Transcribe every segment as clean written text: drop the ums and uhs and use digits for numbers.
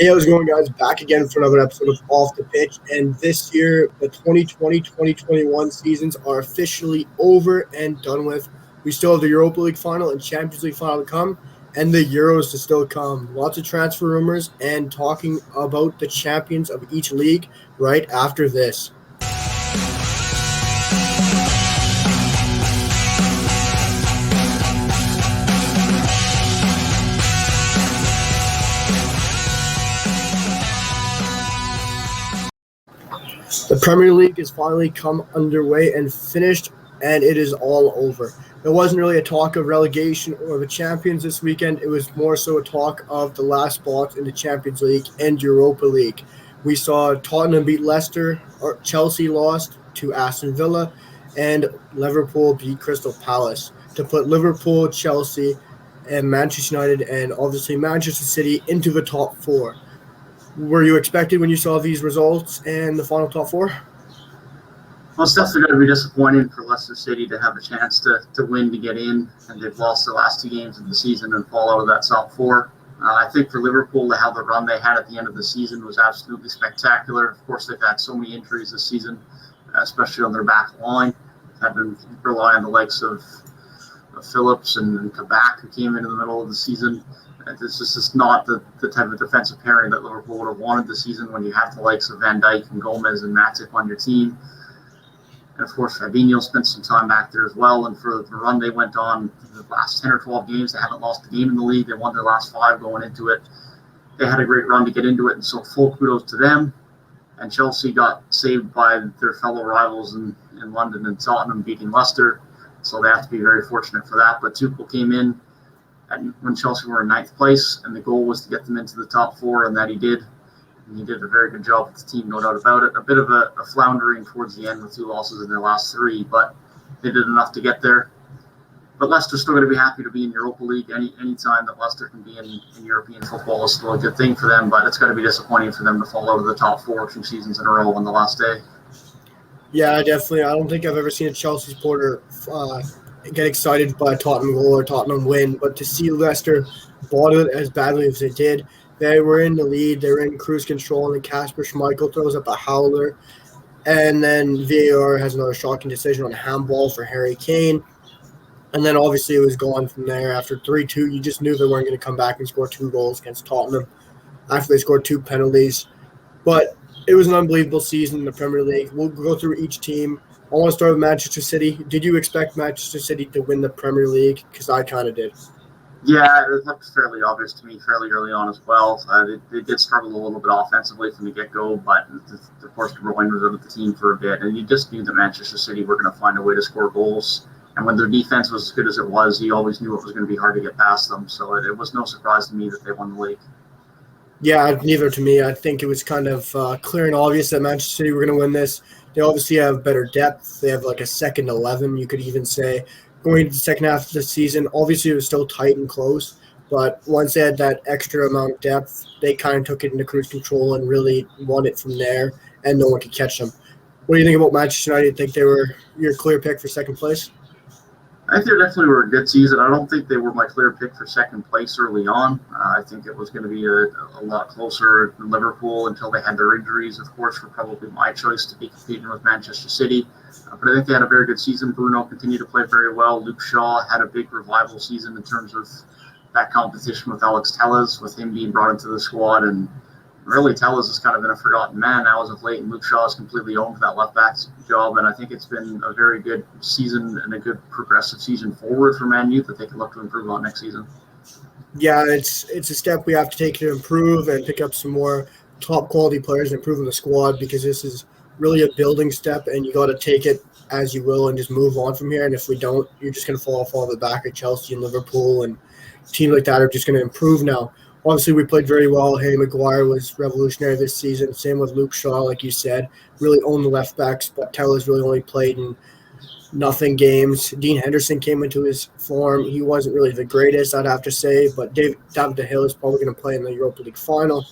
Hey, how's it going, guys? Back again for another episode of Off the Pitch. And this year, the 2020-2021 seasons are officially over and done with. We still have the Europa League final and Champions League final to come, and the Euros to still come. Lots of transfer rumors and talking about the champions of each league right after this. The Premier League has finally come underway and finished, and it is all over. There wasn't really a talk of relegation or the champions this weekend. It was more so a talk of the last spots in the Champions League and Europa League. We saw Tottenham beat Leicester, or Chelsea lost to Aston Villa, and Liverpool beat Crystal Palace to put Liverpool, Chelsea, and Manchester United, and obviously Manchester City into the top four. Were you expected when you saw these results and the final top four? Well, it's definitely going to be disappointing for Leicester City to have a chance to win to get in, and they've lost the last two games of the season and fall out of that top four. I think for Liverpool to have the run they had at the end of the season was absolutely spectacular. Of course, they've had so many injuries this season, especially on their back line. They've been relying on the likes of Phillips and Kabak, who came in the middle of the season. This is just not the type of defensive pairing that Liverpool would have wanted this season when you have the likes of Van Dijk and Gomez and Matip on your team. And, of course, Fabinho spent some time back there as well. And for the run they went on, the last 10 or 12 games, they haven't lost a game in the league. They won their last 5 going into it. They had a great run to get into it, and so full kudos to them. And Chelsea got saved by their fellow rivals in London and Tottenham beating Leicester. So they have to be very fortunate for that. But Tuchel came in when Chelsea were in 9th place, and the goal was to get them into the top four, and that he did. And he did a very good job with the team, no doubt about it. A bit of a floundering towards the end with 2 losses in their last 3, but they did enough to get there. But Leicester's still going to be happy to be in Europa League. Any time that Leicester can be in European football is still a good thing for them, but it's going to be disappointing for them to fall out of the top 4 2 seasons in a row on the last day. Yeah, definitely. I don't think I've ever seen a Chelsea supporter get excited by a Tottenham goal or Tottenham win, but to see Leicester bottle it as badly as they did, they were in the lead, they were in cruise control, and Kasper Schmeichel throws up a howler, and then VAR has another shocking decision on a handball for Harry Kane, and then obviously it was gone from there. After 3-2, you just knew they weren't going to come back and score 2 goals against Tottenham after they scored 2 penalties, but it was an unbelievable season in the Premier League. We'll go through each team. I want to start with Manchester City. Did you expect Manchester City to win the Premier League? Because I kind of did. Yeah, it looked fairly obvious to me fairly early on as well. They did struggle a little bit offensively from the get-go, but of course, De Bruyne was out of the team for a bit, and you just knew that Manchester City were going to find a way to score goals. And when their defense was as good as it was, you always knew it was going to be hard to get past them. So it was no surprise to me that they won the league. Yeah, neither to me. I think it was kind of clear and obvious that Manchester City were going to win this. They obviously have better depth. They have like a second 11, you could even say. Going into the second half of the season, obviously it was still tight and close, but once they had that extra amount of depth, they kind of took it into cruise control and really won it from there, and no one could catch them. What do you think about Manchester United? Think they were your clear pick for second place? I think they definitely were a good season. I don't think they were my clear pick for second place early on. I think it was going to be a lot closer than Liverpool until they had their injuries, of course, were probably my choice to be competing with Manchester City. But I think they had a very good season. Bruno continued to play very well. Luke Shaw had a big revival season in terms of that competition with Alex Telles, with him being brought into the squad. And really, Telles has kind of been a forgotten man now as of late, and Luke Shaw has completely owned that left-back job, and I think it's been a very good season and a good progressive season forward for Man U that they can look to improve on next season. Yeah, it's a step we have to take to improve and pick up some more top-quality players and improve in the squad, because this is really a building step, and you got to take it as you will and just move on from here, and if we don't, you're just going to fall the back of Chelsea and Liverpool, and teams like that are just going to improve now. Obviously, we played very well. Harry Maguire was revolutionary this season. Same with Luke Shaw, like you said. Really owned the left backs, but Tellez really only played in nothing games. Dean Henderson came into his form. He wasn't really the greatest, I'd have to say, but David De Gea is probably going to play in the Europa League final.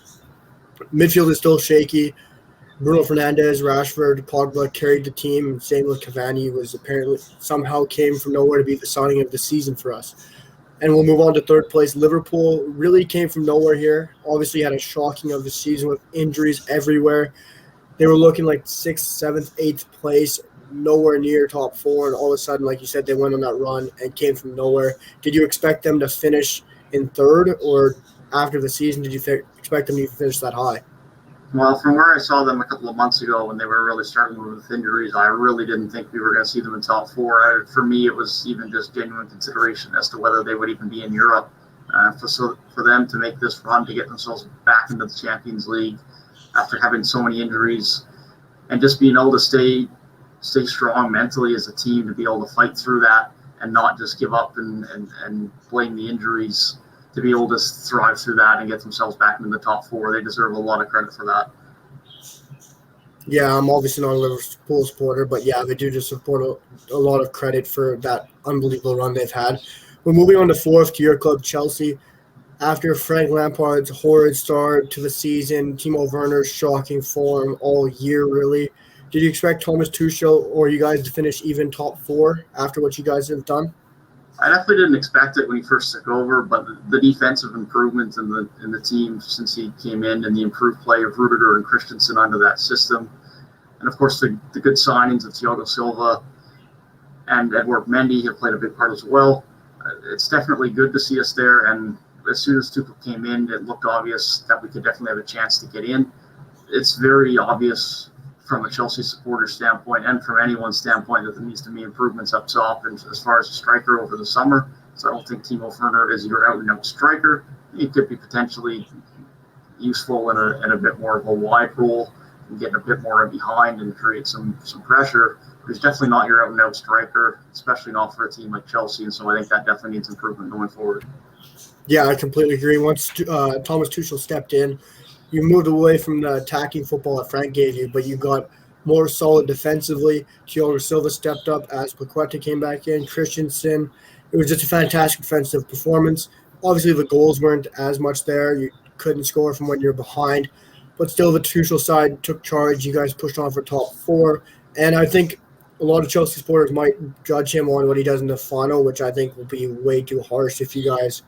Midfield is still shaky. Bruno Fernandes, Rashford, Pogba carried the team. Same with Cavani, was apparently somehow came from nowhere to be the signing of the season for us. And we'll move on to third place. Liverpool really came from nowhere here. Obviously had a shocking of the season with injuries everywhere. They were looking like 6th, 7th, 8th place, nowhere near top 4. And all of a sudden, like you said, they went on that run and came from nowhere. Did you expect them to finish in third, or after the season, did you expect them to finish that high? Well, from where I saw them a couple of months ago when they were really struggling with injuries, I really didn't think we were going to see them in top 4. For me, it was even just genuine consideration as to whether they would even be in Europe. For them to make this run to get themselves back into the Champions League after having so many injuries and just being able to stay strong mentally as a team, to be able to fight through that and not just give up and blame the injuries, to be able to thrive through that and get themselves back into the top 4. They deserve a lot of credit for that. Yeah, I'm obviously not a Liverpool supporter, but yeah, they do just support a lot of credit for that unbelievable run they've had. We're moving on to fourth, to your club, Chelsea. After Frank Lampard's horrid start to the season, Timo Werner's shocking form all year, really. Did you expect Thomas Tuchel or you guys to finish even top 4 after what you guys have done? I definitely didn't expect it when he first took over, but the defensive improvements in the team since he came in, and the improved play of Rudiger and Christensen under that system, and of course the good signings of Thiago Silva and Edouard Mendy have played a big part as well. It's definitely good to see us there, and as soon as Tuchel came in, it looked obvious that we could definitely have a chance to get in. It's very obvious from a Chelsea supporter standpoint and from anyone's standpoint that there needs to be improvements up top. And as far as a striker over the summer, so I don't think Timo Werner is your out-and-out striker. He could be potentially useful in a bit more of a wide role and get a bit more in behind and create some pressure. But he's definitely not your out-and-out striker, especially not for a team like Chelsea. And so I think that definitely needs improvement going forward. Yeah, I completely agree. Once Thomas Tuchel stepped in, you moved away from the attacking football that Frank gave you, but you got more solid defensively. Thiago Silva stepped up as Paqueta came back in. Christensen. It was just a fantastic defensive performance. Obviously, the goals weren't as much there. You couldn't score from when you're behind, but still, the Tuchel side took charge. You guys pushed on for top 4, and I think a lot of Chelsea supporters might judge him on what he does in the final, which I think will be way too harsh if you guys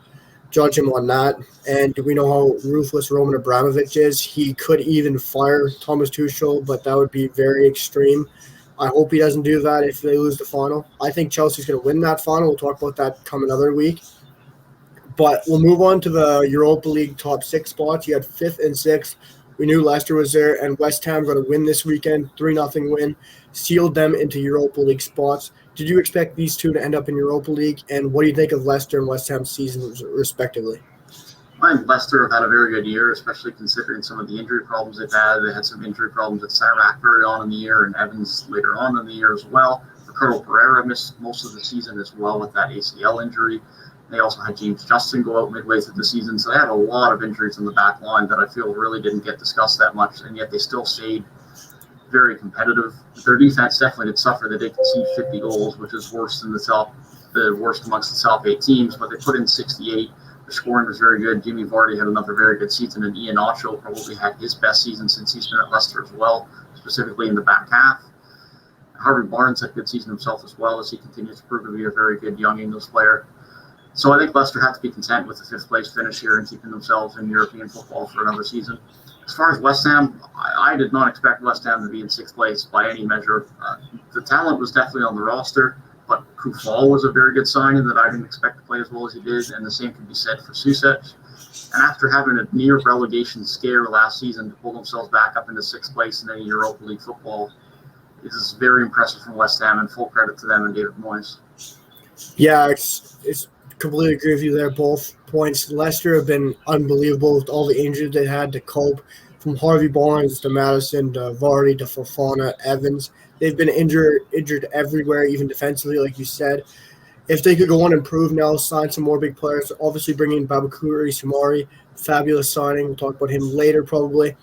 judge him on that. And we know how ruthless Roman Abramovich is. He could even fire Thomas Tuchel, but that would be very extreme. I hope he doesn't do that if they lose the final. I think Chelsea's going to win that final. We'll talk about that come another week. But we'll move on to the Europa League top 6 spots. You had 5th and 6th. We knew Leicester was there, and West Ham going to win this weekend. 3-0 win. Sealed them into Europa League spots. Did you expect these two to end up in Europa League? And what do you think of Leicester and West Ham's seasons, respectively? I think Leicester have had a very good year, especially considering some of the injury problems they've had. They had some injury problems at center back very on in the year, and Evans later on in the year as well. Ricardo Pereira missed most of the season as well with that ACL injury. They also had James Justin go out midway through the season, so they had a lot of injuries in the back line that I feel really didn't get discussed that much, and yet they still stayed very competitive. Their defense definitely did suffer. They did concede 50 goals, which is worse than the worst amongst the top 8 teams, but they put in 68. The scoring was very good. Jimmy Vardy had another very good season, and Ian Ocho probably had his best season since he's been at Leicester as well, specifically in the back half. Harvey Barnes had a good season himself as well, as he continues to prove to be a very good young English player. So I think Leicester have to be content with the 5th place finish here and keeping themselves in European football for another season. As far as West Ham, I did not expect West Ham to be in 6th place by any measure. The talent was definitely on the roster, but Kufal was a very good signing that I didn't expect to play as well as he did, and the same can be said for Susek. And after having a near relegation scare last season to pull themselves back up into 6th place in any Europa League football, this is very impressive from West Ham, and full credit to them and David Moyes. Yeah, it's completely agree with you there, both points. Leicester have been unbelievable with all the injuries they had to cope, from Harvey Barnes to Madison to Vardy to Fofana, Evans. They've been injured everywhere, even defensively, like you said. If they could go on and improve now, sign some more big players, obviously bringing Babakary Samari, fabulous signing. We'll talk about him later probably.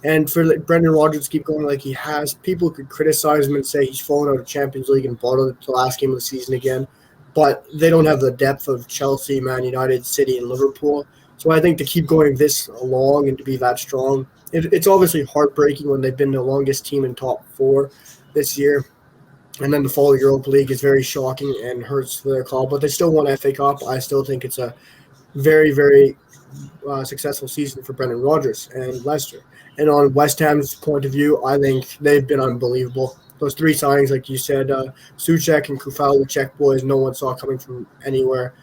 And for Brendan Rodgers to keep going like he has, people could criticize him and say he's fallen out of Champions League and bottled it the last game of the season again. But they don't have the depth of Chelsea, Man United, City, and Liverpool. So I think to keep going this long and to be that strong, it's obviously heartbreaking when they've been the longest team in top 4 this year. And then the fall of Europa League is very shocking and hurts their club, but they still won FA Cup. I still think it's a very, very successful season for Brendan Rodgers and Leicester. And on West Ham's point of view, I think they've been unbelievable. Those three signings, like you said, Suchek and Kufal, the Czech boys, no one saw coming from anywhere.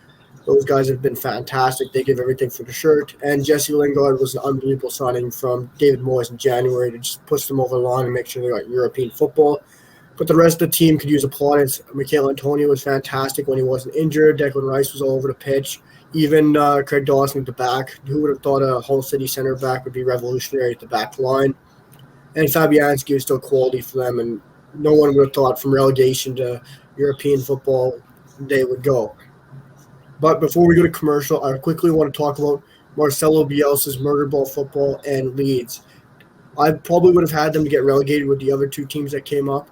Those guys have been fantastic. They give everything for the shirt. And Jesse Lingard was an unbelievable signing from David Moyes in January to just push them over the line and make sure they got European football. But the rest of the team could use a plaudits. Mikel Antonio was fantastic when he wasn't injured. Declan Rice was all over the pitch. Even Craig Dawson at the back. Who would have thought a Hull City center back would be revolutionary at the back line? And Fabianski was still quality for them, and no one would have thought from relegation to European football they would go. But before we go to commercial, I quickly want to talk about Marcelo Bielsa's murder ball football and Leeds. I probably would have had them to get relegated with the other two teams that came up.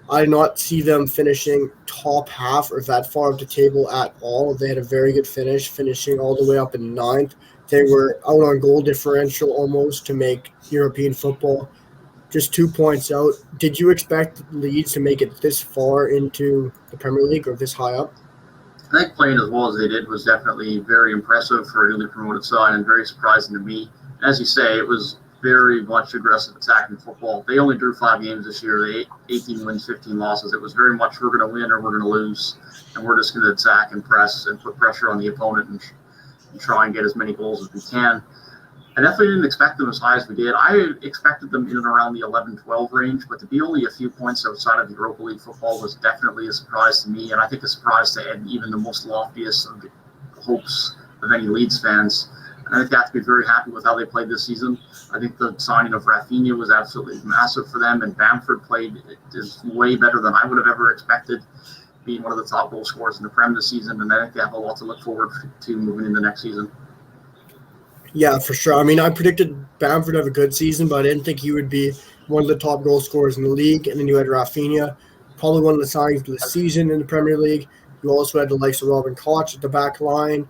I did not see them finishing top half or that far up the table at all. They had a very good finish, finishing all the way up in ninth. They were out on goal differential almost to make European football, just 2 points out. Did you expect Leeds to make it this far into the Premier League or this high up? I think playing as well as they did was definitely very impressive for a newly promoted side and very surprising to me. As you say, it was very much aggressive attacking football. They only drew 5 games this year. They 18 wins, 15 losses. It was very much we're going to win or we're going to lose, and we're just going to attack and press and put pressure on the opponent and try and get as many goals as we can. I definitely didn't expect them as high as we did. I expected them in and around the 11-12 range, but to be only a few points outside of Europa League football was definitely a surprise to me, and I think a surprise to even the most loftiest of the hopes of any Leeds fans. And I think they have to be very happy with how they played this season. I think the signing of Rafinha was absolutely massive for them, and Bamford played is way better than I would have ever expected, being one of the top goal scorers in the Prem this season, and I think they have a lot to look forward to moving into next season. Yeah, for sure. I mean, I predicted Bamford to have a good season, but I didn't think he would be one of the top goal scorers in the league. And then you had Rafinha, probably one of the signings of the season in the Premier League. You also had the likes of Robin Koch at the back line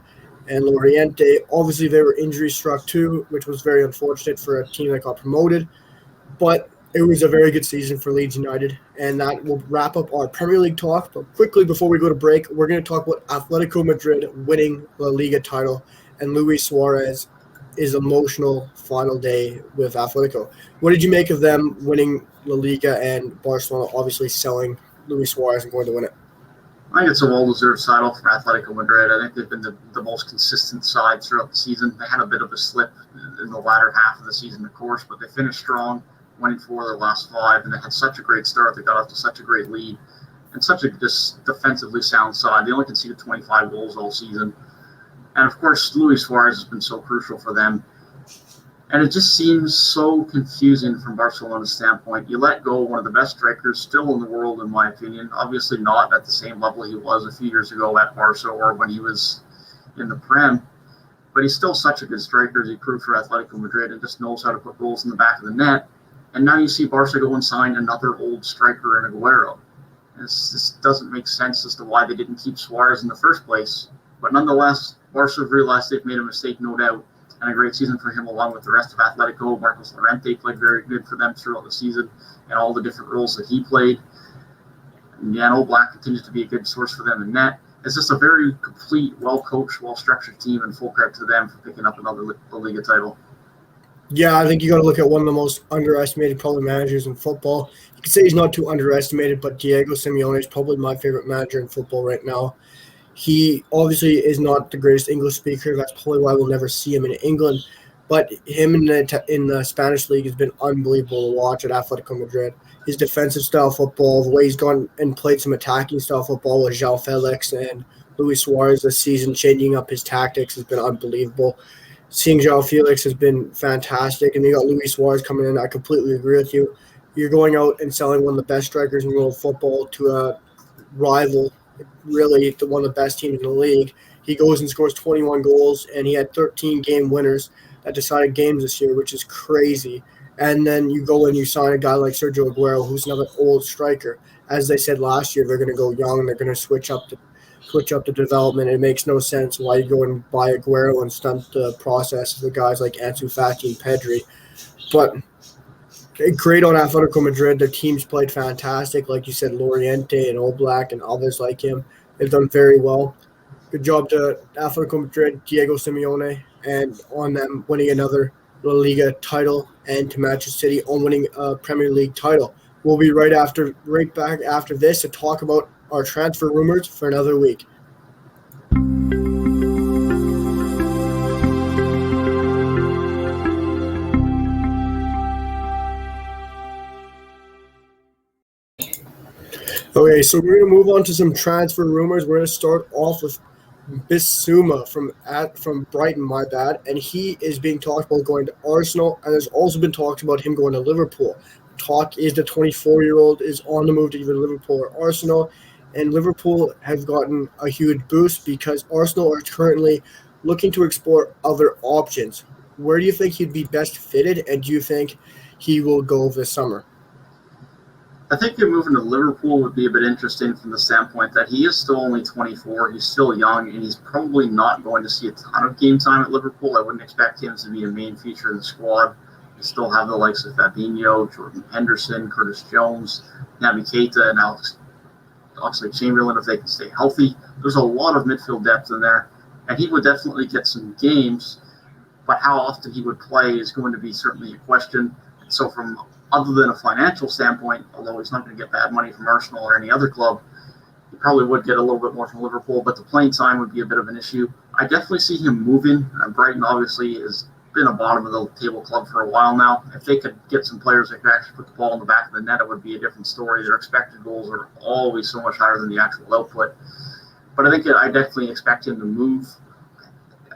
and Loriente. Obviously, they were injury-struck too, which was very unfortunate for a team that got promoted. But it was a very good season for Leeds United, and that will wrap up our Premier League talk. But quickly, before we go to break, we're going to talk about Atletico Madrid winning the Liga title and Luis Suarez. Is emotional final day with Atletico. What did you make of them winning La Liga and Barcelona obviously selling Luis Suarez and going to win it? I think it's a well-deserved title for Atletico Madrid. I think they've been the most consistent side throughout the season. They had a bit of a slip in the latter half of the season, of course, but they finished strong, winning 4 of their last 5, and they had such a great start. They got off to such a great lead and such a just defensively sound side. They only conceded 25 goals all season. And, of course, Luis Suarez has been so crucial for them. And it just seems so confusing from Barcelona's standpoint. You let go one of the best strikers still in the world, in my opinion. Obviously not at the same level he was a few years ago at Barca or when he was in the Prem. But he's still such a good striker, as he proved for Atletico Madrid, and just knows how to put goals in the back of the net. And now you see Barca go and sign another old striker in Aguero. This just doesn't make sense as to why they didn't keep Suarez in the first place. But nonetheless, Barca have realized they've made a mistake, no doubt, and a great season for him along with the rest of Atletico. Marcos Llorente played very good for them throughout the season and all the different roles that he played. And Jan Oblak continues to be a good source for them in net. It's just a very complete, well-coached, well-structured team, and full credit to them for picking up another La Liga title. Yeah, I think you got to look at one of the most underestimated probably managers in football. You could say he's not too underestimated, but Diego Simeone is probably my favorite manager in football right now. He obviously is not the greatest English speaker. That's probably why we'll never see him in England. But him in the Spanish league has been unbelievable to watch at Atletico Madrid. His defensive style football, the way he's gone and played some attacking style football with João Felix and Luis Suarez this season, changing up his tactics has been unbelievable. Seeing João Felix has been fantastic. And you got Luis Suarez coming in. I completely agree with you. You're going out and selling one of the best strikers in world football to a rival, really one of the best teams in the league. He goes and scores 21 goals, and he had 13 game winners that decided games this year, which is crazy. And then you go and you sign a guy like Sergio Aguero, who's another old striker. As they said last year, they're going to go young. They're going to switch up the development. It makes no sense why you go and buy Aguero and stunt the process of the guys like Ansu Fati and Pedri. But great on Atletico Madrid. Their teams played fantastic. Like you said, Loriente and Oblak and others like him. They've done very well. Good job to Atletico Madrid, Diego Simeone, and on them winning another La Liga title, and to Manchester City on winning a Premier League title. We'll be right back after this to talk about our transfer rumors for another week. Okay, so we're going to move on to some transfer rumors. We're going to start off with Bissouma from Brighton, my bad, and he is being talked about going to Arsenal, and there's also been talks about him going to Liverpool. Talk is the 24-year-old is on the move to either Liverpool or Arsenal, and Liverpool have gotten a huge boost because Arsenal are currently looking to explore other options. Where do you think he'd be best fitted, and do you think he will go this summer? I think him moving to Liverpool would be a bit interesting from the standpoint that he is still only 24. He's still young, and he's probably not going to see a ton of game time at Liverpool. I wouldn't expect him to be a main feature in the squad. You still have the likes of Fabinho, Jordan Henderson, Curtis Jones, Naby Keita, and Alex Oxlade-Chamberlain if they can stay healthy. There's a lot of midfield depth in there, and he would definitely get some games, but how often he would play is going to be certainly a question. So from other than a financial standpoint, although he's not going to get bad money from Arsenal or any other club, he probably would get a little bit more from Liverpool, but the playing time would be a bit of an issue. I definitely see him moving. Brighton obviously has been a bottom-of-the-table club for a while now. If they could get some players that could actually put the ball in the back of the net, it would be a different story. Their expected goals are always so much higher than the actual output. But I definitely expect him to move.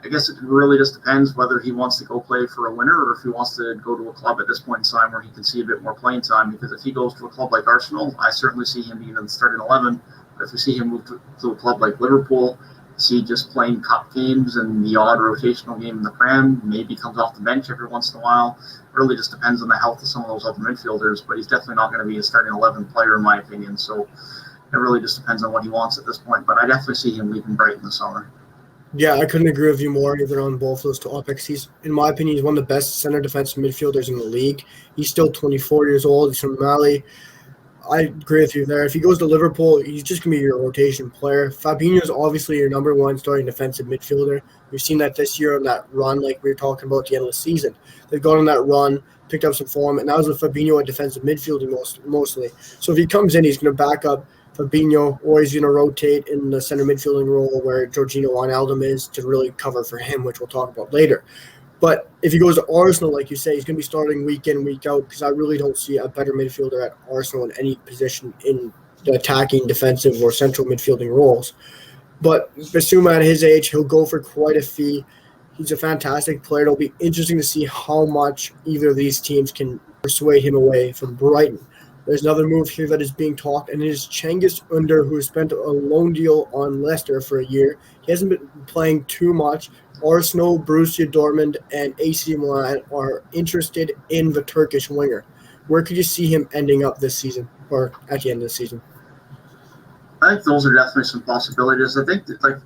I guess it really just depends whether he wants to go play for a winner or if he wants to go to a club at this point in time where he can see a bit more playing time. Because if he goes to a club like Arsenal, I certainly see him being in the starting 11. But if we see him move to a club like Liverpool, see just playing cup games and the odd rotational game in the Prem, maybe comes off the bench every once in a while. It really just depends on the health of some of those other midfielders. But he's definitely not going to be a starting 11 player in my opinion. So it really just depends on what he wants at this point. But I definitely see him leaving Brighton this summer. Yeah, I couldn't agree with you more either on both those topics. He's, in my opinion, he's one of the best center defensive midfielders in the league. He's still 24 years old. He's from Mali. I agree with you there. If he goes to Liverpool, he's just going to be your rotation player. Fabinho is obviously your number one starting defensive midfielder. We've seen that this year on that run, like we were talking about at the end of the season. They've gone on that run, picked up some form, and that was with Fabinho at defensive midfielding mostly. So if he comes in, he's going to back up Fabinho, or he's going to rotate in the center midfielding role where Jorginho Wijnaldum is to really cover for him, which we'll talk about later. But if he goes to Arsenal, like you say, he's going to be starting week in, week out, because I really don't see a better midfielder at Arsenal in any position in the attacking, defensive, or central midfielding roles. But Bissouma at his age, he'll go for quite a fee. He's a fantastic player. It'll be interesting to see how much either of these teams can persuade him away from Brighton. There's another move here that is being talked, and it is Cengiz Under, who has spent a loan deal on Leicester for a year. He hasn't been playing too much. Arsenal, Borussia Dortmund, and AC Milan are interested in the Turkish winger. Where could you see him ending up this season, or at the end of the season? I think those are definitely some possibilities. I think that,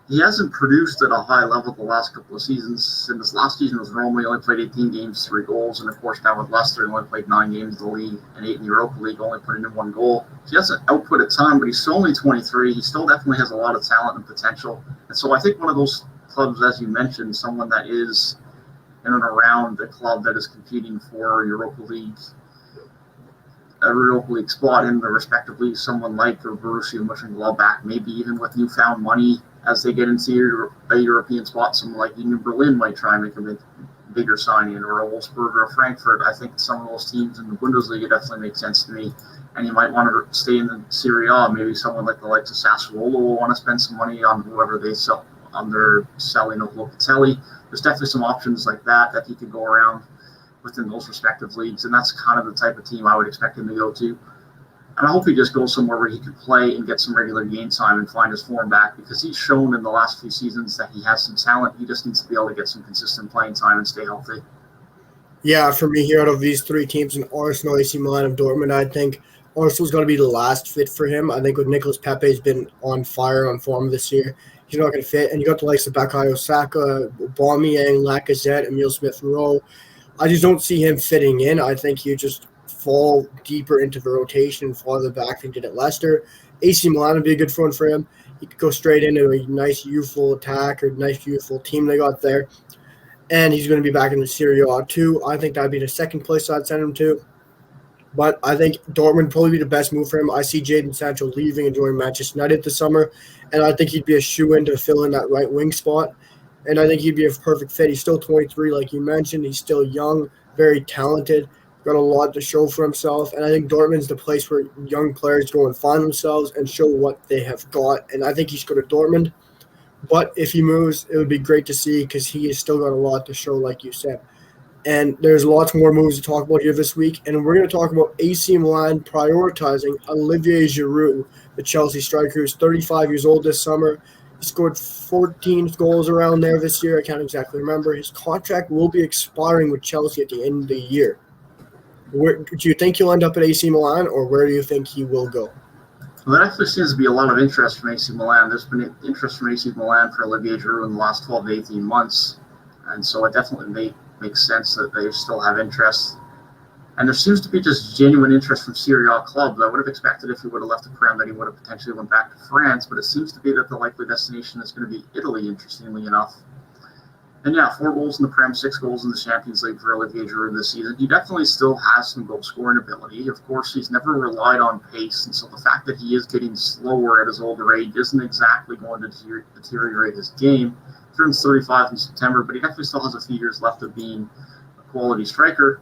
he hasn't produced at a high level the last couple of seasons. In this last season with Roma, he only played 18 games, 3 goals. And, of course, now with Leicester, he only played 9 games in the league and 8 in the Europa League, only putting in 1 goal. He hasn't output a ton, but he's only 23. He still definitely has a lot of talent and potential. And so I think one of those clubs, as you mentioned, someone that is in and around the club that is competing for Europa League spot in the respective leagues, someone like the Borussia Mönchengladbach, maybe even with newfound money as they get into a European spot, someone like Union Berlin might try and make a bigger signing, or a Wolfsburg or a Frankfurt. I think some of those teams in the Bundesliga definitely make sense to me. And you might want to stay in the Serie A. Maybe someone like the likes of Sassuolo will want to spend some money on whoever they sell on their selling of Locatelli. There's definitely some options like that he could go around within those respective leagues, and that's kind of the type of team I would expect him to go to. And I hope he just goes somewhere where he can play and get some regular game time and find his form back, because he's shown in the last few seasons that he has some talent. He just needs to be able to get some consistent playing time and stay healthy. Yeah, for me here, out of these 3 teams in Arsenal, AC Milan, and Dortmund, I think Arsenal's going to be the last fit for him. I think with Nicolas Pepe's been on fire, on form this year, he's not going to fit. And you got the likes of Bukayo Saka, Aubameyang, Lacazette, Emile Smith-Rowe, I just don't see him fitting in. I think he just fall deeper into the rotation, farther back than he did at Leicester. AC Milan would be a good front for him. He could go straight into a nice youthful attack or nice youthful team they got there. And he's going to be back in the Serie A too. I think that'd be the second place I'd send him to. But I think Dortmund would probably be the best move for him. I see Jadon Sancho leaving and joining Manchester United this summer, and I think he'd be a shoe-in to fill in that right wing spot. And I think he'd be a perfect fit. He's still 23, like you mentioned. He's still young, very talented, got a lot to show for himself. And I think Dortmund's the place where young players go and find themselves and show what they have got. And I think he's good at Dortmund. But if he moves, it would be great to see because he has still got a lot to show, like you said. And there's lots more moves to talk about here this week. And we're going to talk about AC Milan prioritizing Olivier Giroud, the Chelsea striker, who's 35 years old this summer. He scored 14 goals around there this year. I can't exactly remember. His contract will be expiring with Chelsea at the end of the year. Do you think he'll end up at AC Milan, or where do you think he will go? Well, there actually seems to be a lot of interest from AC Milan. There's been interest from AC Milan for Olivier Giroud in the last 12 to 18 months. And so it definitely makes sense that they still have interest. And there seems to be just genuine interest from Serie A clubs. I would have expected if he would have left the Prem that he would have potentially went back to France, but it seems to be that the likely destination is going to be Italy, interestingly enough. And yeah, 4 goals in the Prem, 6 goals in the Champions League for Olivier Giroud this season. He definitely still has some goal-scoring ability. Of course, he's never relied on pace, and so the fact that he is getting slower at his older age isn't exactly going to deteriorate his game. He turns 35 in September, but he definitely still has a few years left of being a quality striker.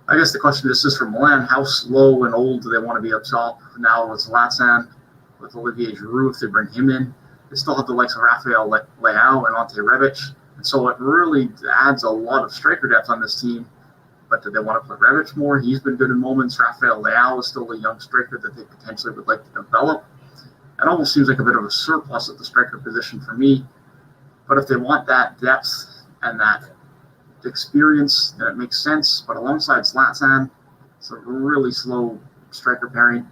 I guess the question is for Milan, how slow and old do they want to be up top now with Zlatan, with Olivier Giroud, if they bring him in? They still have the likes of Rafael Leao and Ante Rebic, and so it really adds a lot of striker depth on this team. But do they want to play Rebic more? He's been good in moments. Rafael Leao is still a young striker that they potentially would like to develop. It almost seems like a bit of a surplus at the striker position for me. But if they want that depth and that experience, then it makes sense. But alongside Zlatan, it's a really slow striker pairing.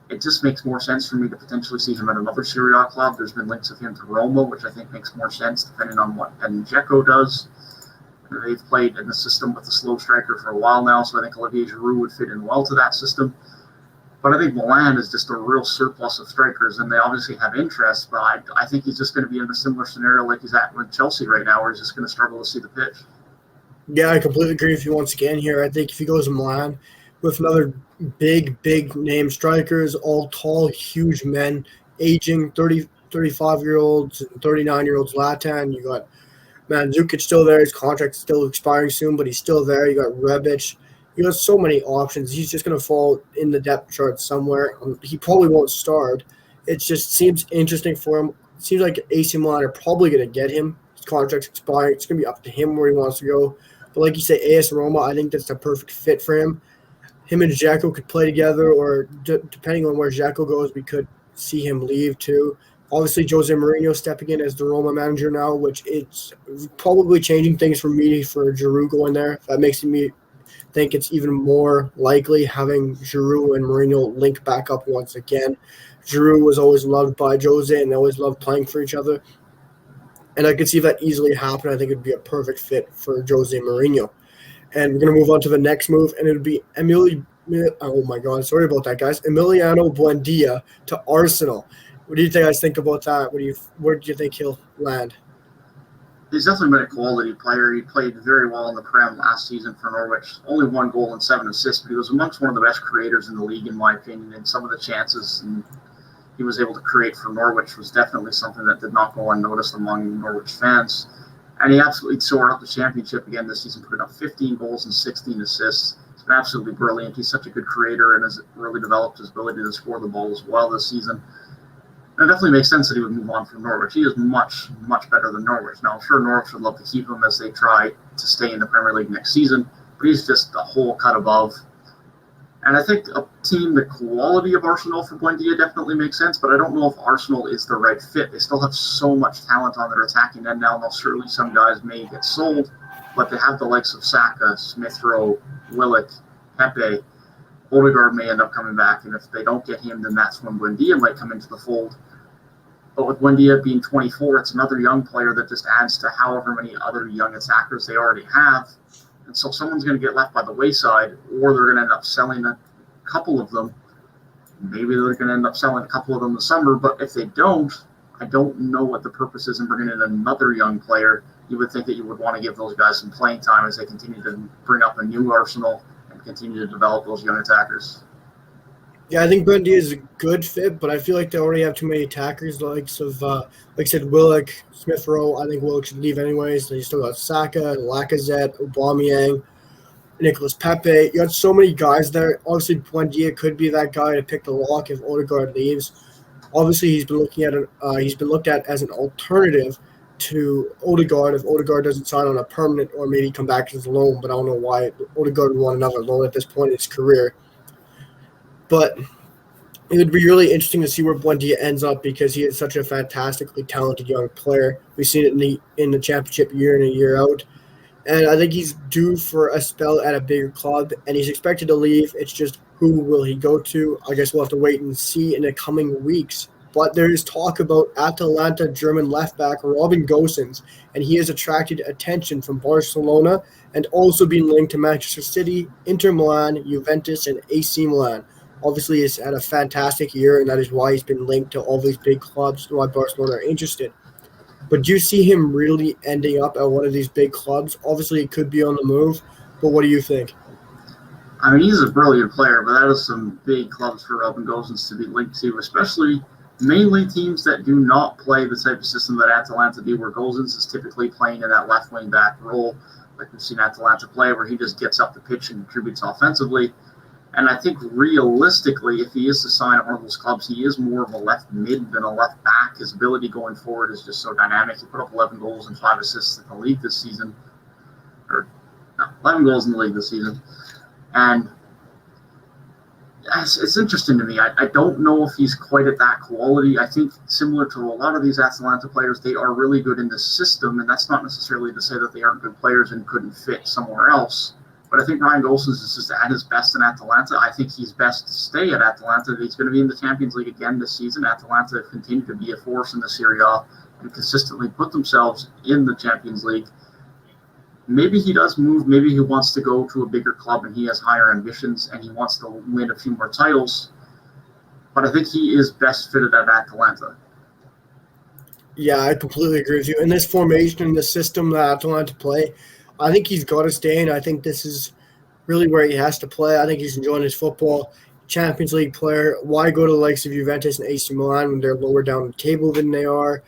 It just makes more sense for me to potentially see him at another Serie A club. There's been links of him to Roma, which I think makes more sense depending on what Edin Dzeko does. They've played in the system with a slow striker for a while now, so I think Olivier Giroud would fit in well to that system. But I think Milan is just a real surplus of strikers, and they obviously have interest, but I think he's just going to be in a similar scenario like he's at with Chelsea right now, where he's just going to struggle to see the pitch. Yeah, I completely agree with you once again here. I think if he goes to Milan with another big name strikers, all tall, huge men, aging 35-year-olds and 39-year-olds Zlatan. You got Mandzukic still there. His contract's still expiring soon, but he's still there. You got Rebic. You got so many options. He's just going to fall in the depth chart somewhere. He probably won't start. It just seems interesting for him. It seems like AC Milan are probably going to get him. His contract's expiring. It's going to be up to him where he wants to go. But like you say, AS Roma, I think that's the perfect fit for him. Him and Dzeko could play together, or depending on where Dzeko goes, we could see him leave too. Obviously, Jose Mourinho stepping in as the Roma manager now, which it's probably changing things for me for Giroud going there. That makes me think it's even more likely having Giroud and Mourinho link back up once again. Giroud was always loved by Jose, and they always loved playing for each other. And I could see that easily happen. I think it would be a perfect fit for Jose Mourinho. And we're going to move on to the next move, and it would be Emiliano Blendia to Arsenal. What do you guys think about that? Where do you think he'll land? He's definitely been a quality player. He played very well in the Prem last season for Norwich. Only 1 goal and 7 assists, but he was amongst one of the best creators in the league, in my opinion. And some of the chances he was able to create for Norwich was definitely something that did not go unnoticed among Norwich fans. And he absolutely soared up the championship again this season, putting up 15 goals and 16 assists. It's been absolutely brilliant. He's such a good creator and has really developed his ability to score the ball as well this season. And it definitely makes sense that he would move on from Norwich. He is much better than Norwich. Now, I'm sure Norwich would love to keep him as they try to stay in the Premier League next season, but he's just a whole cut above. And I think a team the quality of Arsenal for Blendia definitely makes sense, but I don't know if Arsenal is the right fit. They still have so much talent on their attacking end now. Now, certainly some guys may get sold, but they have the likes of Saka, Smith Rowe, Willock, Pepe. Odegaard may end up coming back, and if they don't get him, then that's when Blendia might come into the fold. But with Blendia being 24, it's another young player that just adds to however many other young attackers they already have. And so someone's going to get left by the wayside, or they're going to end up selling a couple of them. Maybe they're going to end up selling a couple of them this summer, but if they don't, I don't know what the purpose is in bringing in another young player. You would think that you would want to give those guys some playing time as they continue to bring up a new arsenal and continue to develop those young attackers. Yeah, I think Blendia is a good fit, but I feel like they already have too many attackers. Like I said, Willock, Smith Rowe. I think Willock should leave anyways. They still got Saka, Lacazette, Aubameyang, Nicolas Pepe. You got so many guys there. Obviously, Blendia could be that guy to pick the lock if Odegaard leaves. Obviously, he's been looked at as an alternative to Odegaard if Odegaard doesn't sign on a permanent or maybe come back as a loan. But I don't know why Odegaard would want another loan at this point in his career. But it would be really interesting to see where Blendia ends up because he is such a fantastically talented young player. We've seen it in the championship year in and year out. And I think he's due for a spell at a bigger club, and he's expected to leave. It's just who will he go to? I guess we'll have to wait and see in the coming weeks. But there is talk about Atalanta German left-back Robin Gosens, and he has attracted attention from Barcelona and also been linked to Manchester City, Inter Milan, Juventus, and AC Milan. Obviously, he's had a fantastic year, and that is why he's been linked to all these big clubs, why Barcelona are interested. But do you see him really ending up at one of these big clubs? Obviously, it could be on the move, but what do you think? I mean, he's a brilliant player, but that is some big clubs for Robin Gosens to be linked to, especially mainly teams that do not play the type of system that Atalanta do, where Gosens is typically playing in that left wing back role, like we've seen Atalanta play, where he just gets up the pitch and contributes offensively. And I think realistically, if he is to sign at one of those clubs, he is more of a left mid than a left back. His ability going forward is just so dynamic. He put up 11 goals and 5 assists in the league this season. 11 goals in the league this season. And it's interesting to me. I don't know if he's quite at that quality. I think similar to a lot of these Atalanta players, they are really good in this system, and that's not necessarily to say that they aren't good players and couldn't fit somewhere else. But I think Ryan Gosens is just at his best in Atalanta. I think he's best to stay at Atalanta. He's going to be in the Champions League again this season. Atalanta continue to be a force in the Serie A and consistently put themselves in the Champions League. Maybe he does move. Maybe he wants to go to a bigger club and he has higher ambitions and he wants to win a few more titles. But I think he is best fitted at Atalanta. Yeah, I completely agree with you. In this formation, in the system that Atalanta play, I think he's got to stay, and I think this is really where he has to play. I think he's enjoying his football. Champions League player. Why go to the likes of Juventus and AC Milan when they're lower down the table than they are?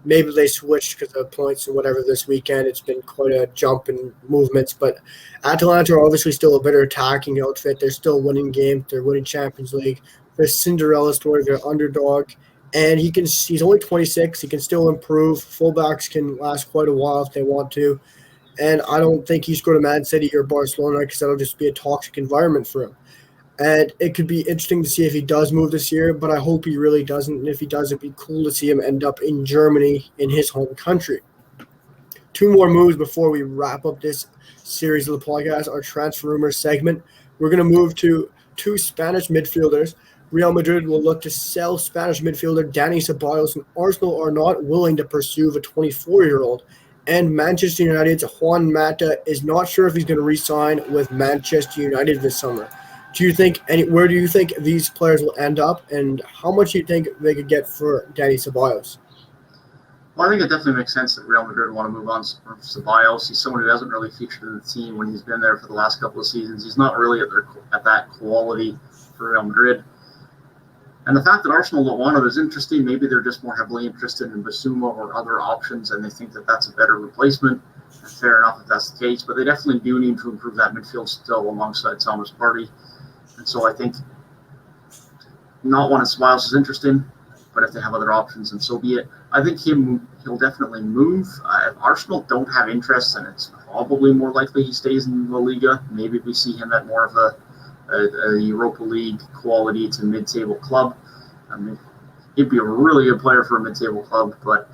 Maybe they switched because of points or whatever this weekend. It's been quite a jump in movements, but Atalanta are obviously still a better attacking outfit. They're still winning games. They're winning Champions League. They're Cinderella story. They're underdog. And he's only 26. He can still improve. Fullbacks can last quite a while if they want to. And I don't think he's going to Man City or Barcelona because that'll just be a toxic environment for him. And it could be interesting to see if he does move this year, but I hope he really doesn't. And if he does, it'd be cool to see him end up in Germany, in his home country. 2 more moves before we wrap up this series of the podcast, our transfer rumors segment. We're going to move to 2 Spanish midfielders. Real Madrid will look to sell Spanish midfielder Dani Ceballos, and Arsenal are not willing to pursue a 24-year-old. And Manchester United's Juan Mata is not sure if he's going to re-sign with Manchester United this summer. Where do you think these players will end up, and how much do you think they could get for Dani Ceballos? Well, I think it definitely makes sense that Real Madrid want to move on from Ceballos. He's someone who hasn't really featured in the team when he's been there for the last couple of seasons. He's not really at that quality for Real Madrid. And the fact that Arsenal don't want him is interesting. Maybe they're just more heavily interested in Basuma or other options, and they think that that's a better replacement. And fair enough if that's the case, but they definitely do need to improve that midfield still alongside Thomas Partey. And so I think not wanting Ceballos is interesting, but if they have other options, then so be it. I think he'll definitely move. If Arsenal don't have interest, then it's probably more likely he stays in the Liga. Maybe we see him at more of a Europa League quality to mid-table club. I mean, he'd be a really good player for a mid-table club, but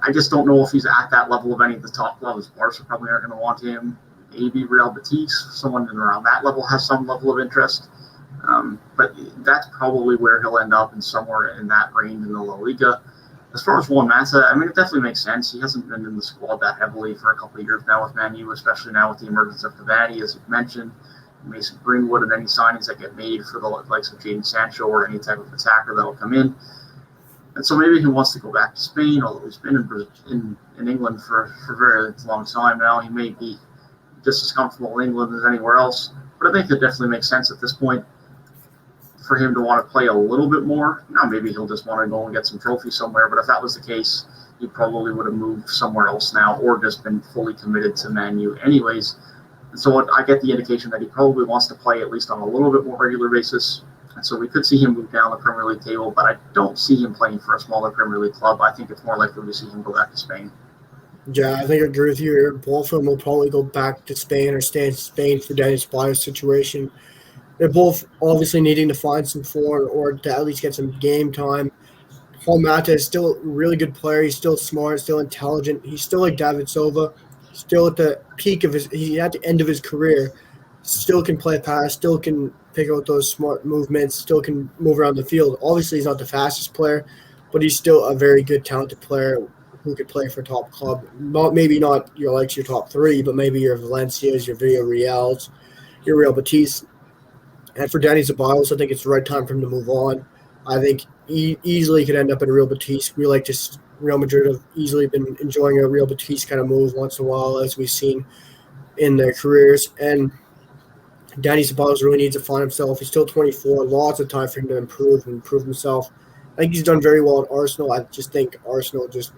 I just don't know if he's at that level of any of the top clubs. Barca probably aren't going to want him. Maybe Real Betis, someone around that level has some level of interest. But that's probably where he'll end up, in somewhere in that range in the La Liga. As far as Juan Mata, I mean, it definitely makes sense. He hasn't been in the squad that heavily for a couple of years now with Man U, especially now with the emergence of Cavani, as you've mentioned, Mason Greenwood, and any signings that get made for the likes of Jadon Sancho or any type of attacker that will come in. And so maybe he wants to go back to Spain, although he's been in England for a very long time now. He may be just as comfortable in England as anywhere else. But I think it definitely makes sense at this point for him to want to play a little bit more. Now, maybe he'll just want to go and get some trophies somewhere. But if that was the case, he probably would have moved somewhere else now or just been fully committed to Man U anyways. And so I get the indication that he probably wants to play at least on a little bit more regular basis. And so we could see him move down the Premier League table, but I don't see him playing for a smaller Premier League club. I think it's more likely we see him go back to Spain. Yeah, I think I agree with you. Both of them will probably go back to Spain or stay in Spain for Dani Ceballos' situation. They're both obviously needing to find some form or to at least get some game time. Juan Mata is still a really good player. He's still smart, still intelligent. He's still like David Silva, still at the peak of he's at the end of his career. Still can play pass, still can pick out those smart movements, still can move around the field. Obviously, he's not the fastest player, but he's still a very good, talented player who could play for a top club. Maybe not your top three, but maybe your Valencias, your Villarreals, your Real Betis. And for Dani Ceballos, I think it's the right time for him to move on. I think he easily could end up in Real Betis. Real Madrid have easily been enjoying a Real Betis kind of move once in a while, as we've seen in their careers. And Dani Ceballos really needs to find himself. He's still 24. Lots of time for him to improve himself. I think he's done very well at Arsenal. I just think Arsenal just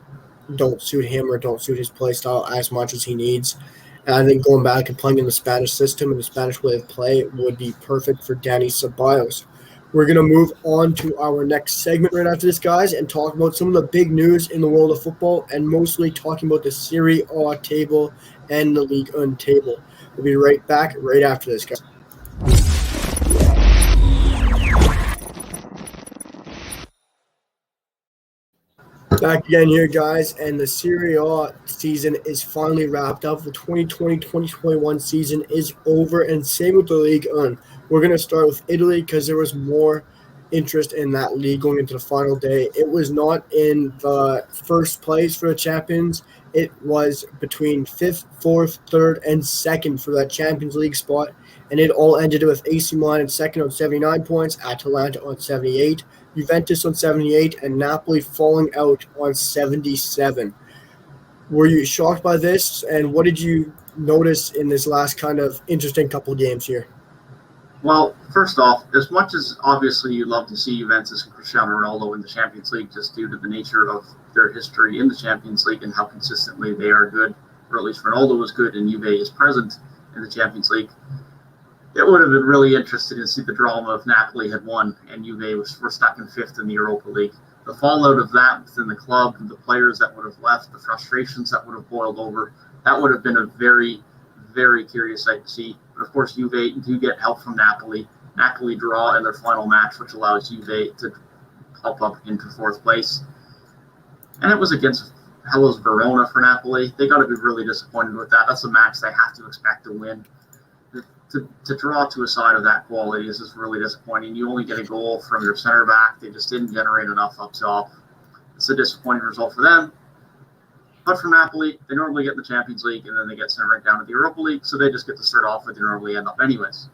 don't suit him or don't suit his play style as much as he needs. And I think going back and playing in the Spanish system and the Spanish way of play would be perfect for Dani Ceballos. We're going to move on to our next segment right after this, guys, and talk about some of the big news in the world of football and mostly talking about the Serie A table and the Liga table. We'll be right back right after this, guys. Back again here, guys, and the Serie A season is finally wrapped up. The 2020-2021 season is over, and same with the Ligue 1. We're going to start with Italy because there was more interest in that league going into the final day. It was not in the first place for the champions. It was between 5th, 4th, 3rd, and 2nd for that Champions League spot, and it all ended with AC Milan in 2nd on 79 points, Atalanta on 78, Juventus on 78, and Napoli falling out on 77. Were you shocked by this, and what did you notice in this last kind of interesting couple of games here? Well, first off, as much as obviously you'd love to see Juventus and Cristiano Ronaldo in the Champions League just due to the nature of their history in the Champions League and how consistently they are good, or at least Ronaldo was good and Juve is present in the Champions League, it would have been really interesting to see the drama if Napoli had won and Juve were stuck in 5th in the Europa League. The fallout of that within the club, the players that would have left, the frustrations that would have boiled over, that would have been a very, very curious sight to see. But of course, Juve do get help from Napoli. Napoli draw in their final match, which allows Juve to pop up into 4th place. And it was against Hellas Verona for Napoli. They got to be really disappointed with that. That's a match they have to expect to win. To draw to a side of that quality is just really disappointing. You only get a goal from your center back. They just didn't generate enough up top. It's a disappointing result for them. But for Napoli, they normally get in the Champions League and then they get sent right down to the Europa League, so they just get to start off where they normally end up anyways.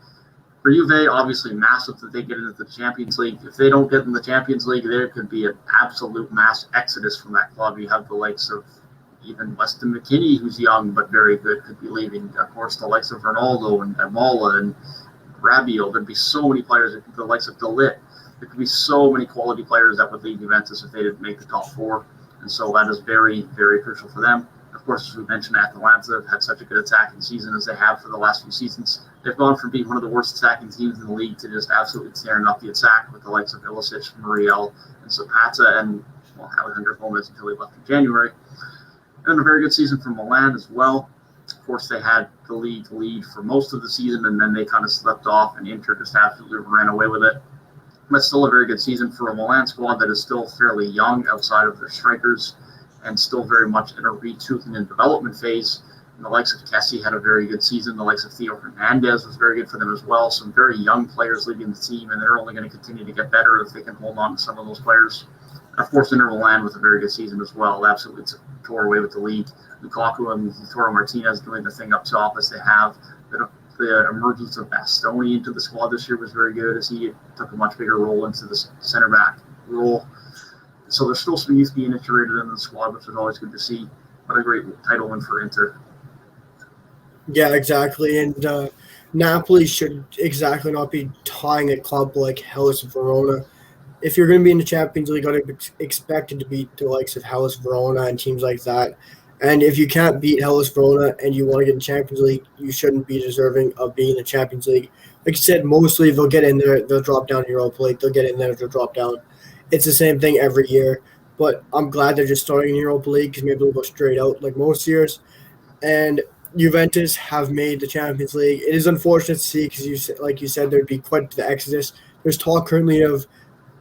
For Juve, obviously massive that they get into the Champions League. If they don't get in the Champions League, there could be an absolute mass exodus from that club. You have the likes of even Weston McKennie, who's young but very good, could be leaving. Of course, the likes of Ronaldo and Mola and Rabiot. There'd be so many players, the likes of De Ligt. There could be so many quality players that would leave Juventus if they didn't make the top 4. And so that is very, very crucial for them. Of course, as we mentioned, Atalanta have had such a good attacking season as they have for the last few seasons. They've gone from being one of the worst attacking teams in the league to just absolutely tearing up the attack with the likes of Ilicic, Muriel, and Zapata, and Alejandro Gomez until he left in January. And a very good season for Milan as well. Of course, they had the league lead for most of the season, and then they kind of slept off, and Inter just absolutely ran away with it. But still a very good season for a Milan squad that is still fairly young outside of their strikers and still very much in a retooling and development phase. And the likes of Kessie had a very good season. The likes of Theo Hernandez was very good for them as well. Some very young players leading the team, and they're only going to continue to get better if they can hold on to some of those players. Of course, Inter Milan with a very good season as well. Absolutely tore away with the league. Lukaku and Toro Martinez doing the thing up top as they have. The emergence of Bastoni into the squad this year was very good as he took a much bigger role into the center back role. So there's still some youth being integrated in the squad, which is always good to see. What a great title win for Inter. Yeah, exactly. And Napoli should exactly not be tying a club like Hellas Verona. If you're going to be in the Champions League, you're going to be expected to beat the likes of Hellas Verona and teams like that. And if you can't beat Hellas Verona and you want to get in the Champions League, you shouldn't be deserving of being in the Champions League. Like you said, mostly they'll get in there, they'll drop down Europa League, they'll get in there, they'll drop down. It's the same thing every year. But I'm glad they're just starting in Europa League because maybe they'll go straight out like most years. And Juventus have made the Champions League. It is unfortunate to see because, like you said, there'd be quite the exodus. There's talk currently of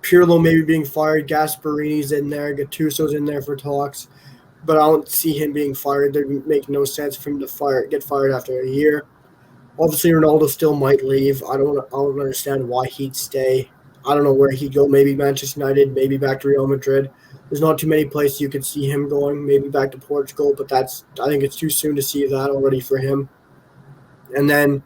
Pirlo maybe being fired. Gasparini's in there. Gattuso's in there for talks. But I don't see him being fired. It would make no sense for him to get fired after a year. Obviously, Ronaldo still might leave. I don't understand why he'd stay. I don't know where he'd go. Maybe Manchester United, maybe back to Real Madrid. There's not too many places you could see him going. Maybe back to Portugal, but I think it's too soon to see that already for him. And then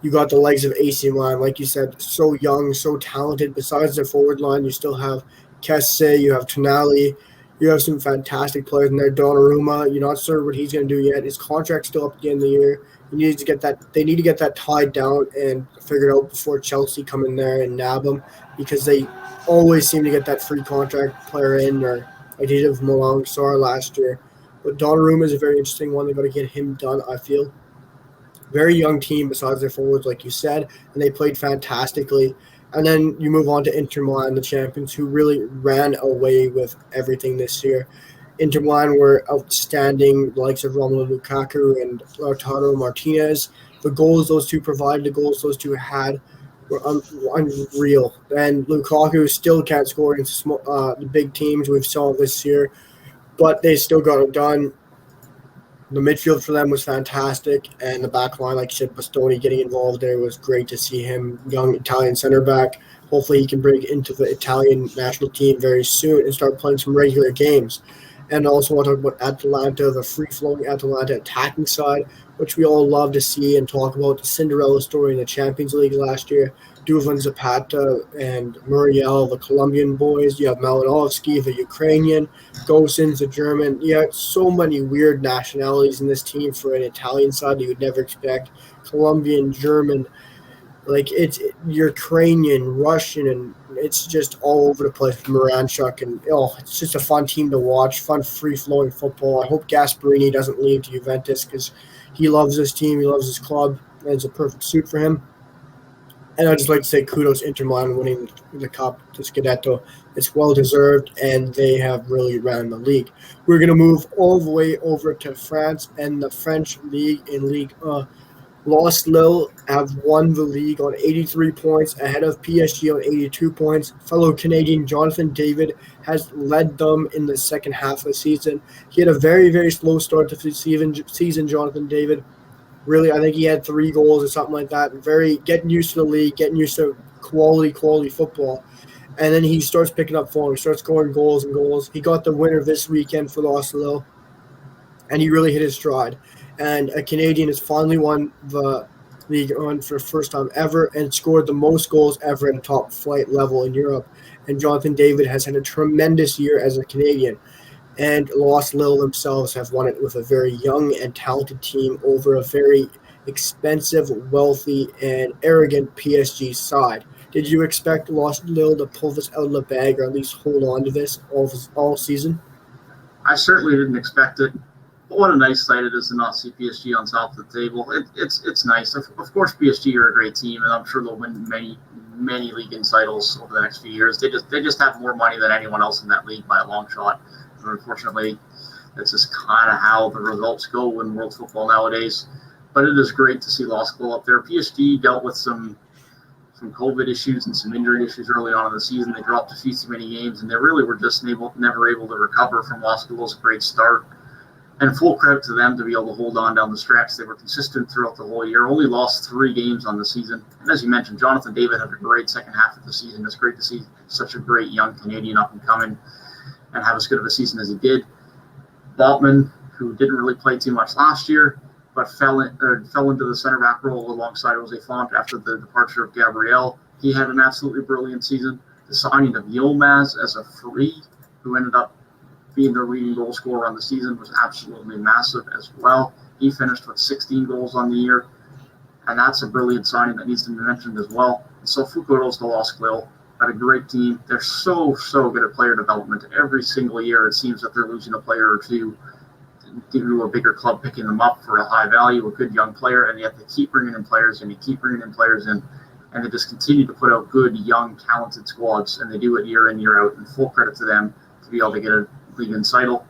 you got the legs of AC Milan, like you said, so young, so talented. Besides their forward line, you still have Kesse, you have Tonali, you have some fantastic players in there. Donnarumma, you're not sure what he's going to do yet. His contract's still up at the end of the year. They need to get that tied down and figured out before Chelsea come in there and nab him, because they always seem to get that free contract player in, or like they did with Malang Sarr last year. But Donnarumma is a very interesting one. They got to get him done, I feel. Very young team besides their forwards, like you said, and they played fantastically. And then you move on to Inter Milan, the champions, who really ran away with everything this year. Inter Milan were outstanding, the likes of Romelu Lukaku and Lautaro Martinez. The goals those two provided, the goals those two had, were unreal. And Lukaku still can't score against the big teams we've saw this year, but they still got it done. The midfield for them was fantastic, and the back line, like you said, Bastoni getting involved there was great to see him, young Italian center back. Hopefully he can break into the Italian national team very soon and start playing some regular games. And I also want to talk about Atalanta, the free-flowing Atalanta attacking side, which we all love to see and talk about. The Cinderella story in the Champions League last year. Duvan Zapata and Muriel, the Colombian boys. You have Malinovsky, the Ukrainian. Gosens, the German. You have so many weird nationalities in this team for an Italian side that you would never expect. Colombian, German. Like, it's Ukrainian, Russian, and it's just all over the place with Moranchuk. And, it's just a fun team to watch, fun, free-flowing football. I hope Gasparini doesn't leave to Juventus because he loves this team, he loves his club, and it's a perfect suit for him. And I'd just like to say kudos Inter Milan winning the Cup, the Scudetto. It's well-deserved, and they have really ran the league. We're going to move all the way over to France and the French league in Ligue 1. Los Lille have won the league on 83 points, ahead of PSG on 82 points. Fellow Canadian Jonathan David has led them in the second half of the season. He had a very, very slow start to the season, Jonathan David. Really, I think he had 3 goals or something like that. Very getting used to the league, getting used to quality football. And then he starts picking up form. He starts scoring goals and goals. He got the winner this weekend for Los Lille, and he really hit his stride. And a Canadian has finally won the League One for the first time ever and scored the most goals ever at a top flight level in Europe. And Jonathan David has had a tremendous year as a Canadian. And Los Lille themselves have won it with a very young and talented team over a very expensive, wealthy, and arrogant PSG side. Did you expect Los Lille to pull this out of the bag, or at least hold on to this all season? I certainly didn't expect it. But what a nice sight it is to not see PSG on top of the table. It's nice. Of course, PSG are a great team, and I'm sure they'll win many league titles over the next few years. They just have more money than anyone else in that league by a long shot. And unfortunately, that's just kind of how the results go in world football nowadays. But it is great to see Los Lille up there. PSG dealt with some COVID issues and some injury issues early on in the season. They dropped a few too many games, and they really were just never able to recover from Los Lille's great start. And full credit to them to be able to hold on down the stretch. They were consistent throughout the whole year, only lost 3 games on the season. And as you mentioned, Jonathan David had a great second half of the season. It's great to see such a great young Canadian up and coming. and have as good of a season as he did. Botman, who didn't really play too much last year, but fell into the center back role alongside Jose Font after the departure of Gabriel. He had an absolutely brilliant season. The signing of Yilmaz as a free, who ended up being their leading goal scorer on the season, was absolutely massive as well. He finished with 16 goals on the year, and that's a brilliant signing that needs to be mentioned as well. So Fukuro's the Lost Quill, had a great team. They're so good at player development. Every single year it seems that they're losing a player or two to a bigger club picking them up for a high value, a good young player, and yet they keep bringing in players in, and they just continue to put out good, young, talented squads, and they do it year in, year out, and full credit to them to be able to get a league title.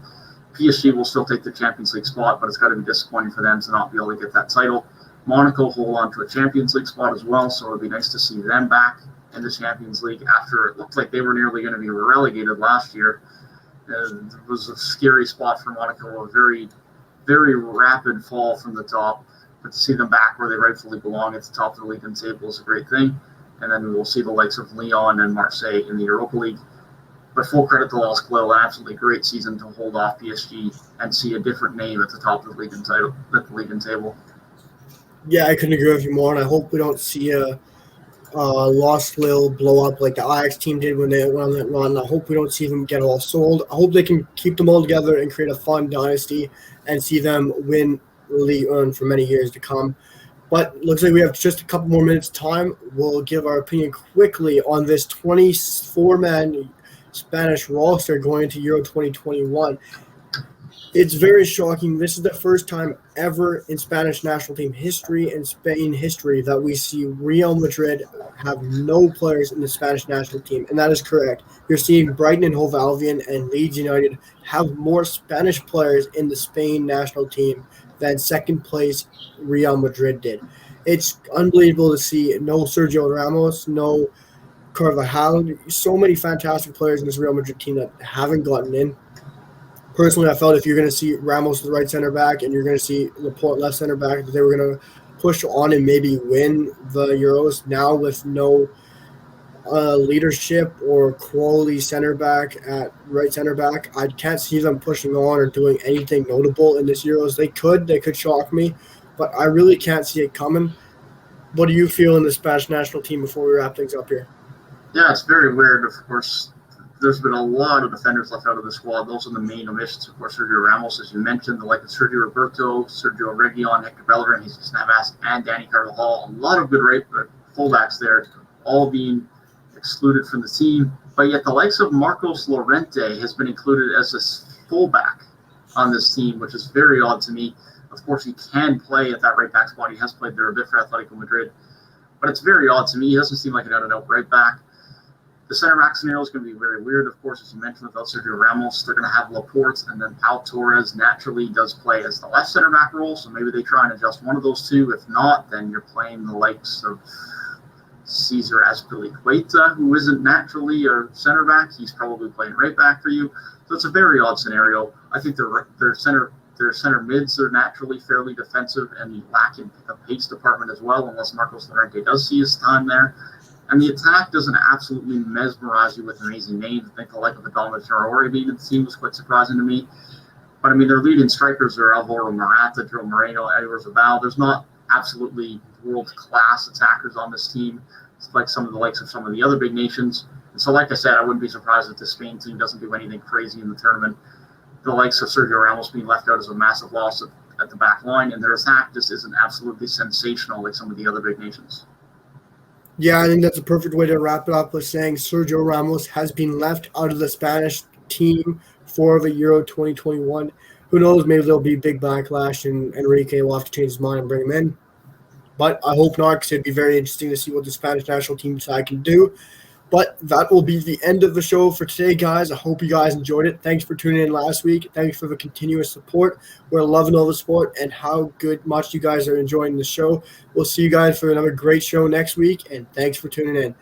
PSG will still take the Champions League spot, but it's got to be disappointing for them to not be able to get that title. Monaco hold on to a Champions League spot as well, so it'll be nice to see them back in the Champions League after it looked like they were nearly going to be relegated last year. It was a scary spot for Monaco, a very, very rapid fall from the top. But to see them back where they rightfully belong at the top of the league table is a great thing. And then we will see the likes of Lyon and Marseille in the Europa League. But full credit to Lost Quill, an absolutely great season to hold off PSG and see a different name at the top of the league table. Yeah, I couldn't agree with you more, and I hope we don't see a Lost Quill blow up like the Ajax team did when they went on that run. I hope we don't see them get all sold. I hope they can keep them all together and create a fun dynasty and see them win Ligue 1 for many years to come. But looks like we have just a couple more minutes time. We'll give our opinion quickly on this 24-man Spanish roster going into Euro 2021. It's very shocking. This is the first time ever in Spanish national team history and Spain history that we see Real Madrid have no players in the Spanish national team, and that is correct. You're seeing Brighton and Hove Albion and Leeds United have more Spanish players in the Spain national team than second place Real Madrid did. It's unbelievable to see no Sergio Ramos, no Carvajal, so many fantastic players in this Real Madrid team that haven't gotten in. Personally, I felt if you're going to see Ramos the right center back and you're going to see Laporte left center back, that they were going to push on and maybe win the Euros. Now with no leadership or quality center back at right center back, I can't see them pushing on or doing anything notable in this Euros. They could shock me, but I really can't see it coming. What do you feel in the Spanish national team before we wrap things up here? Yeah, it's very weird. Of course, there's been a lot of defenders left out of the squad. Those are the main omissions. Of course, Sergio Ramos, as you mentioned, the like of Sergio Roberto, Sergio Reguilon, Hector Bellerin, Jesus Navas, and Danny Carvajal. A lot of good fullbacks there, all being excluded from the team. But yet the likes of Marcos Llorente has been included as a fullback on this team, which is very odd to me. Of course, he can play at that right back spot. He has played there a bit for Atletico Madrid. But it's very odd to me. He doesn't seem like an out-and-out right back. The center back scenario is going to be very weird, of course, as you mentioned, without Sergio Ramos. They're going to have Laporte, and then Pau Torres naturally does play as the left center back role, so maybe they try and adjust one of those two. If not, then you're playing the likes of Cesar Azpilicueta, who isn't naturally a center back. He's probably playing right back for you. So it's a very odd scenario. I think their center mids are naturally fairly defensive and lack in the pace department as well, unless Marcos Llorente does see his time there. And the attack doesn't absolutely mesmerize you with amazing names. I think the like of Adama Traore being in the team was quite surprising to me. But, I mean, their leading strikers are Alvaro Morata, Joe Moreno, Edwards Zabal. There's not absolutely world-class attackers on this team. It's like some of the other big nations. And so, like I said, I wouldn't be surprised if the Spain team doesn't do anything crazy in the tournament. The likes of Sergio Ramos being left out is a massive loss at the back line, and their attack just isn't absolutely sensational like some of the other big nations. Yeah, I think that's a perfect way to wrap it up with saying Sergio Ramos has been left out of the Spanish team for the Euro 2021. Who knows, maybe there'll be big backlash and Enrique will have to change his mind and bring him in. But I hope not, because it'd be very interesting to see what the Spanish national team side can do. But that will be the end of the show for today, guys. I hope you guys enjoyed it. Thanks for tuning in last week. Thanks for the continuous support. We're loving all the sport and how much you guys are enjoying the show. We'll see you guys for another great show next week, and thanks for tuning in.